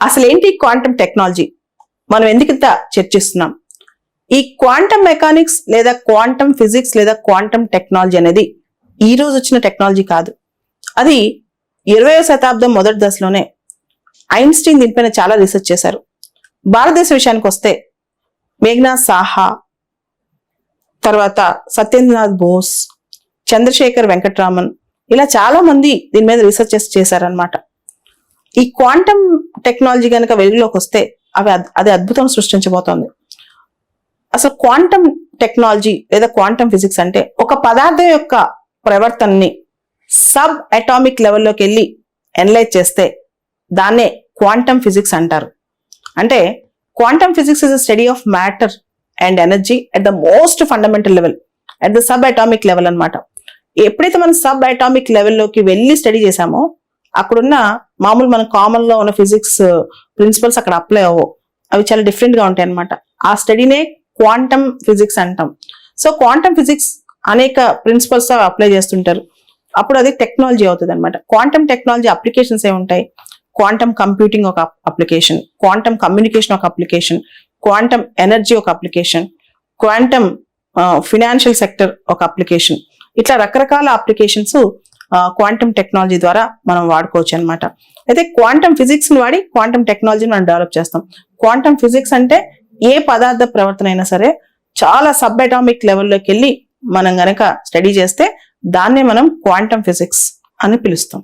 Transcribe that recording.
అసలు ఏంటి quantum technology, మనం ఎందుకు ఇంత చర్చిస్తున్నాం? ఈ క్వాంటమ్ మెకానిక్స్ లేదా క్వాంటమ్ ఫిజిక్స్ లేదా క్వాంటమ్ టెక్నాలజీ అనేది ఈ రోజు వచ్చిన టెక్నాలజీ కాదు. అది 20వ శతాబ్దం మొదటి దశలోనే ఐన్స్టీన్ దీనిపైన చాలా రీసెర్చ్ చేశారు. భారతదేశ విషయానికి వస్తే మేఘనాథ్ సాహా, తర్వాత సత్యేంద్రనాథ్ బోస్, చంద్రశేఖర్ వెంకట్రామన్, ఇలా చాలా మంది దీని మీద రీసెర్చ్ చేశారనమాట. ఈ క్వాంటమ్ టెక్నాలజీ కనుక వెలుగులోకి వస్తే అది అద్భుతం సృష్టించబోతోంది. అసలు క్వాంటమ్ టెక్నాలజీ లేదా క్వాంటమ్ ఫిజిక్స్ అంటే ఒక పదార్థం యొక్క ప్రవర్తనని సబ్ అటామిక్ లెవెల్లోకి వెళ్ళి అనలైజ్ చేస్తే దాన్నే క్వాంటమ్ ఫిజిక్స్ అంటారు. అంటే quantum physics is a study of matter and energy at the most fundamental level, at the sub atomic level అనమాట. ఎప్పుడైతే మనం సబ్ అటామిక్ లెవెల్లోకి వెళ్ళి స్టడీ చేసామో అక్కడున్న మామూలు మన కామన్ లో ఉన్న ఫిజిక్స్ ప్రిన్సిపల్స్ అక్కడ అప్లై అవ్వవు, అవి చాలా డిఫరెంట్ గా ఉంటాయి అనమాట. ఆ స్టడీనే క్వాంటమ్ ఫిజిక్స్ అంటాం. సో క్వాంటమ్ ఫిజిక్స్ అనేక ప్రిన్సిపల్స్ అప్లై చేస్తుంటారు, అప్పుడు అది టెక్నాలజీ అవుతుంది అనమాట. క్వాంటమ్ టెక్నాలజీ అప్లికేషన్స్ ఏముంటాయి? క్వాంటమ్ కంప్యూటింగ్ ఒక అప్లికేషన్, క్వాంటమ్ కమ్యూనికేషన్ ఒక అప్లికేషన్, క్వాంటమ్ ఎనర్జీ ఒక అప్లికేషన్, క్వాంటమ్ ఫినాన్షియల్ సెక్టర్ ఒక అప్లికేషన్, ఇట్లా రకరకాల అప్లికేషన్స్ క్వాంటమ్ టెక్నాలజీ ద్వారా మనం వాడుకోవచ్చు అనమాట. అయితే క్వాంటమ్ ఫిజిక్స్ ని వాడి క్వాంటమ్ టెక్నాలజీని మనం డెవలప్ చేస్తాం. క్వాంటమ్ ఫిజిక్స్ అంటే ఏ పదార్థ ప్రవర్తన అయినా సరే చాలా సబ్ అటామిక్ లెవెల్లోకి వెళ్ళి మనం గనక స్టడీ చేస్తే దాన్నే మనం క్వాంటమ్ ఫిజిక్స్ అని పిలుస్తాం.